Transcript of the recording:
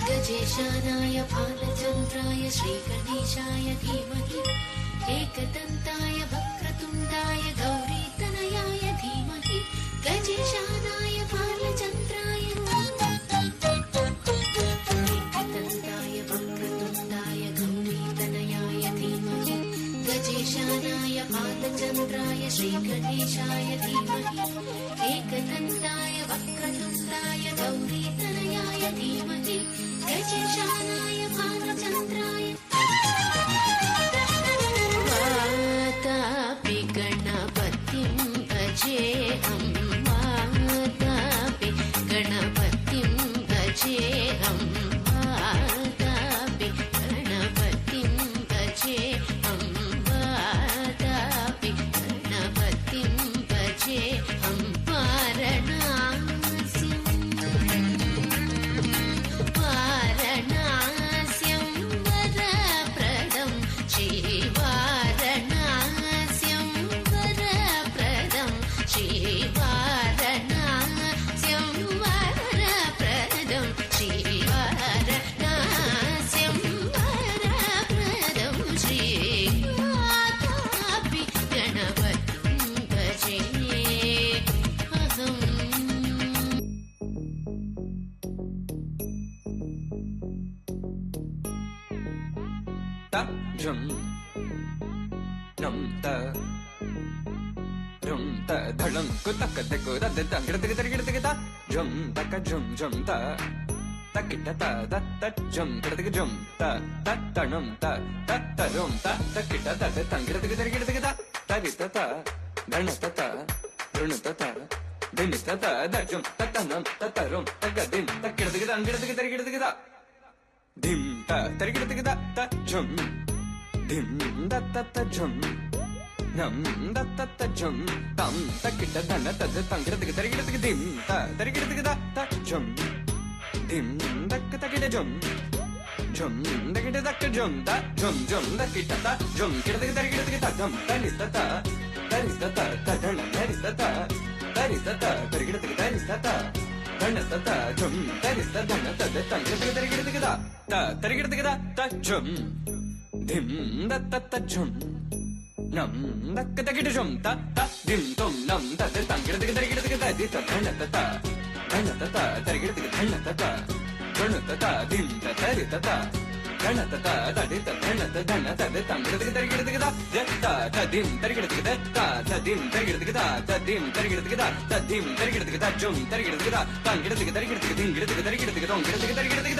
गजेशानाय बालचन्द्राय श्रीगणेशाय धीमहि एकदन्ताय वक्रतुण्डाय गौरीतनयाय धीमहि गजेशानाय बालचन्द्राय एकदन्ताय वक्रतुण्डाय गौरीतनयाय धीमहि गजेशानाय बालचन्द्राय श्रीगणेशाय धीमहि एकदन्ताय वक्रतुण्डाय गौरीतनयाय धीमहि गजेशानाय बालचन्द्राय वातापि गणपतिं भजेऽहं वातापि गणपतिं भजेऽहं वातापि गणपतिं भजेऽहं वातापि गणपतिं भजेऽहं वारणास्यं वरप्रदं श्रीवारणास्यं वरप्रदं श्रीवारणास्यं वरप्रदं श्रीवारणास्यं वरप्रदं श्रीवातापि गणपतिं भजेऽहम् झुम नम त झुम त धड़म कुतक तक दद तंगड़ तक तक तक ता झुम तक झुम झुम त तकिट त त झुम तक झुम त तणम त तरुम त तकिट त तंगड़ तक तक ता तरि त गण त ऋण त दिन त द झुम तनम तरुम तक दिन तकिट तक तंगड़ तक ता धिम त तरिगिड़ तक झुम धिम दत्त झुम नम दत्त झुम तम तकिट धन तद तंगड़ तक तरिगिड़ तक धिम त तरिगिड़ तक झुम धिम दक तकिट झुम झुम तकिट दक झुम त झुम झुम तकिट त झुम किड़ तक तरिगिड़ तक धम तरिस त धन तरिस त तरिगिड़ तक तरिस त धन त झुम तरिस त धन तद तंगड़ तक तरिगिड़ तक ता तरिगिड़ तक झुम धिम दत्त झुम नम दक तकिट झुम त धिम तुम नम तद तंगड़ तक तरिगिड़ तक दी त धन त तरिगिड़ तक धन त गण त धिम त तरि त गण त तदि त धन तद तंगड़ तक तरिगिड़ तक ता धिम तरिगिड़ तक ता धिम तरिगिड़ तक ता धिम तरिगिड़ तक ता धिम तरिगिड़ तक झुम तरिगिड़ तक तंगड़ तक तरिगिड़ तक धिंगिड़ तक तरिगिड़ तक तंगड़ तक तरिगिड़ तक